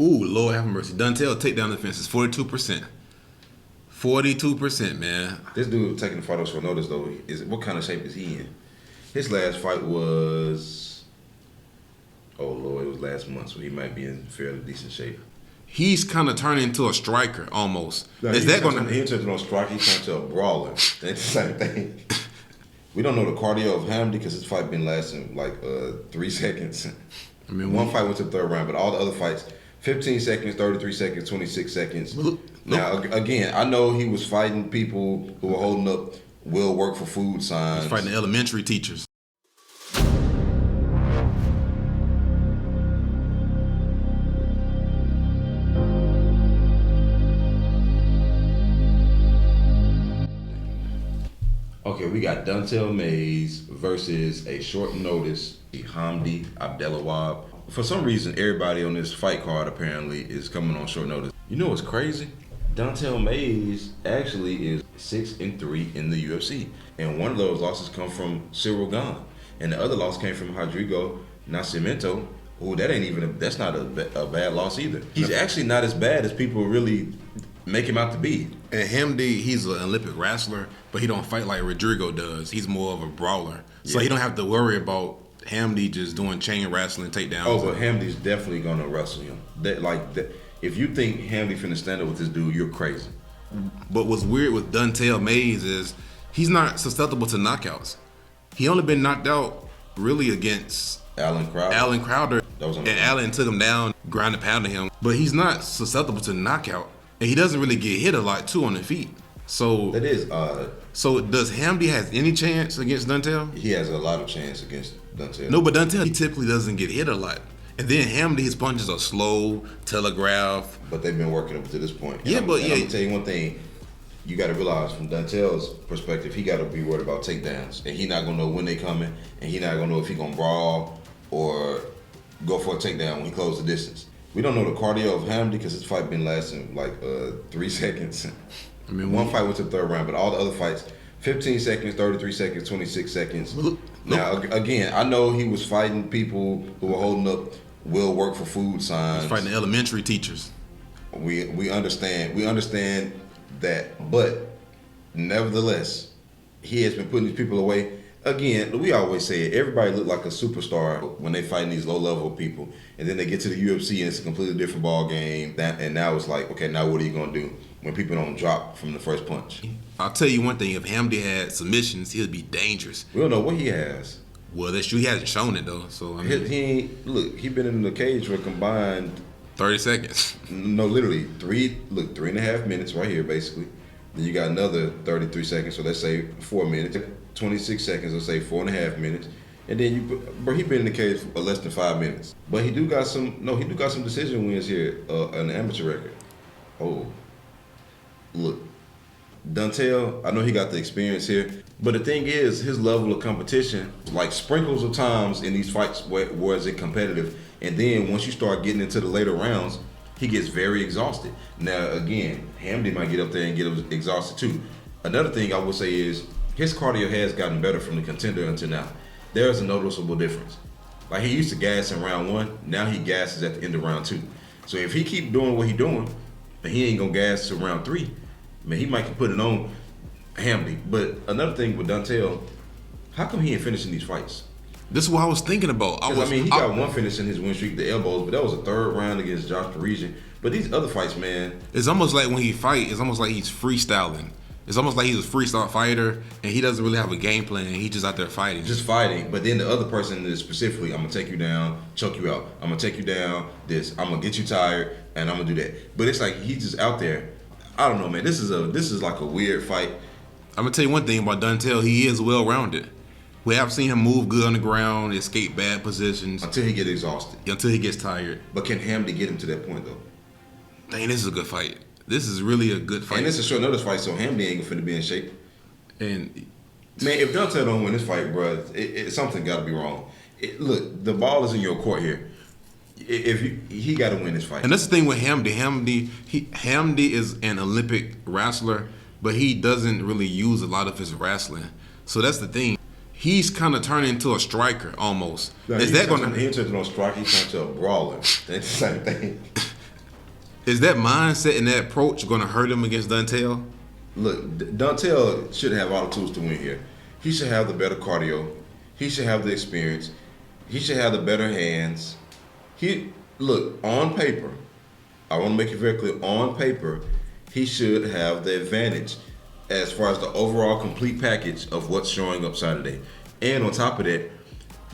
Ooh, Lord have mercy. Duntel takedown defense is 42%. 42%, man. This dude taking the fight off short notice though. What kind of shape is he in? His last fight was, oh Lord, it was last month, so he might be in fairly decent shape. He's kind of turning into a striker almost. No, is that going to? He turned to a striker. He turned to a brawler. That's the same thing. We don't know the cardio of Hamdy because his fight been lasting like 3 seconds. I mean, one fight went to the third round, but all the other fights, 15 seconds, 33 seconds, 26 seconds. Now, again, I know he was fighting people who were holding up will work for food signs. He's fighting elementary teachers. Okay, we got Dontel Mays versus a short notice, Hamdy Abdelwahab. For some reason, everybody on this fight card apparently is coming on short notice. You know what's crazy? Dontel Mays actually is 6-3 in the UFC, and one of those losses come from Cyril Gane, and the other loss came from Rodrigo Nascimento. Oh, that's not a bad loss either. He's actually not as bad as people really make him out to be. And Hamdy, he's an Olympic wrestler, but he don't fight like Rodrigo does. He's more of a brawler. So he don't have to worry about Hamdy just doing chain wrestling takedowns. Oh, but Hamdy's definitely gonna wrestle him. If you think Hamdy finna stand up with this dude, you're crazy. But what's weird with Dontel Mays is he's not susceptible to knockouts. He only been knocked out really against Alan Crowder. And Alan took him down, ground and pounded him. But he's not susceptible to knockout. And he doesn't really get hit a lot, too, on the feet. So that is odd. So does Hamdy has any chance against Dontel? He has a lot of chance against Dontel. No, but Dontel, he typically doesn't get hit a lot. And then Hamdy, his punches are slow, telegraph. But they've been working up to this point. I'm gonna tell you one thing. You got to realize from Dontel's perspective, he got to be worried about takedowns. And he not going to know when they coming. And he not going to know if he going to brawl or go for a takedown when he closes the distance. We don't know the cardio of Hamdy because his fight been lasting like 3 seconds. I mean, one fight went to the third round, but all the other fights, 15 seconds, 33 seconds, 26 seconds. Now, again, I know he was fighting people who were holding up will work for food signs. He's fighting elementary teachers. We understand that, but nevertheless, he has been putting these people away. Again, we always say it, everybody look like a superstar when they fighting these low-level people, and then they get to the UFC and it's a completely different ball game. And now it's like, okay, now what are you gonna do when people don't drop from the first punch? I'll tell you one thing: if Hamdy had submissions, he'd be dangerous. We don't know what he has. Well, that's true. He hasn't shown it though. So I mean, he been in the cage for a combined 30 seconds. No, literally 3.5 minutes right here, basically. Then you got another 33 seconds, so let's say 4 minutes. 26 seconds, let's say 4.5 minutes, and then he been in the cage for less than 5 minutes. But he do got some decision wins here, an amateur record. Oh, look, Dontel, I know he got the experience here, but the thing is, his level of competition, like sprinkles of times in these fights, was it competitive, and then once you start getting into the later rounds, he gets very exhausted. Now again, Hamdy might get up there and get exhausted too. Another thing I would say is, his cardio has gotten better from the contender until now. There is a noticeable difference. Like he used to gas in round 1, now he gasses at the end of round 2. So if he keep doing what he doing, then he ain't gonna gas to round 3. Man, he might put it on Hamdy. But another thing with Dontel, how come he ain't finishing these fights? This is what I was thinking about. He got one finish in his win streak, the elbows, but that was a third round against Josh Parisian. But these other fights, man, it's almost like when he fight, it's almost like he's freestyling. It's almost like he's a freestyle fighter, and he doesn't really have a game plan. He's just out there fighting. Just fighting. But then the other person is specifically, I'm going to take you down, choke you out. I'm going to take you down, I'm going to get you tired, and I'm going to do that. But it's like he's just out there. I don't know, man. This is like a weird fight. I'm going to tell you one thing about Dontel. He is well-rounded. We have seen him move good on the ground, escape bad positions. Until he gets exhausted. Until he gets tired. But can Hamdy get him to that point, though? Dang, this is a good fight. This is really a good fight. And it's a short notice fight, so Hamdy ain't gonna be in shape. And man, if Dontel don't win this fight, bro, something got to be wrong. Look, the ball is in your court here. He got to win this fight. And that's the thing with Hamdy. Hamdy is an Olympic wrestler, but he doesn't really use a lot of his wrestling. So that's the thing. He's kind of turning into a striker almost. No, he turned to a striker. He turned to a brawler. That's the same thing. Is that mindset and that approach going to hurt him against Duntel? Look, Duntel should have all the tools to win here. He should have the better cardio. He should have the experience. He should have the better hands. Look, on paper, I want to make it very clear, on paper, he should have the advantage as far as the overall complete package of what's showing up Saturday. And on top of that,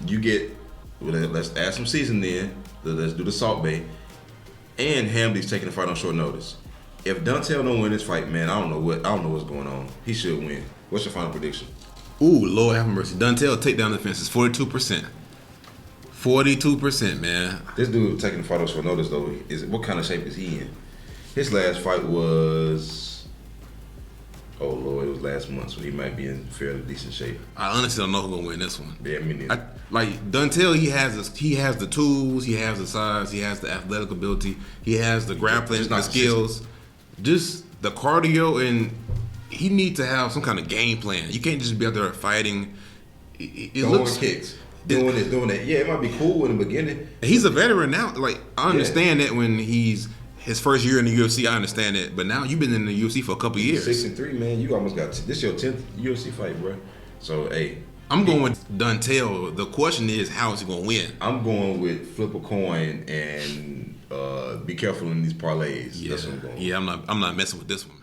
you get, let's add some seasoning in, let's do the Salt Bay, and Hamdy's taking the fight on short notice. If Duntel don't win this fight, man, I don't know what's going on. He should win. What's your final prediction? Ooh, Lord have mercy. Duntel takedown defense is 42%. 42%, man. This dude taking the fight on short notice, though, what kind of shape is he in? His last fight was, oh Lord, it was last month, so he might be in fairly decent shape. I honestly don't know who's gonna win this one. Yeah, me neither. Like Duntel, he has the tools, he has the size, he has the athletic ability, he has the grappling, the skills, just the cardio, and he needs to have some kind of game plan. You can't just be out there fighting. It looks kicks. Doing this, doing that. Yeah, it might be cool in the beginning. He's a veteran now. Like, I understand that when he's his first year in the UFC, I understand that. But now you've been in the UFC for a couple years. 6-3, man. You almost got this your 10th UFC fight, bro. So, hey. I'm going with Duntel. The question is, how is he going to win? I'm going with flip a coin and be careful in these parlays. Yeah, That's what I'm going with. Yeah, I'm not messing with this one.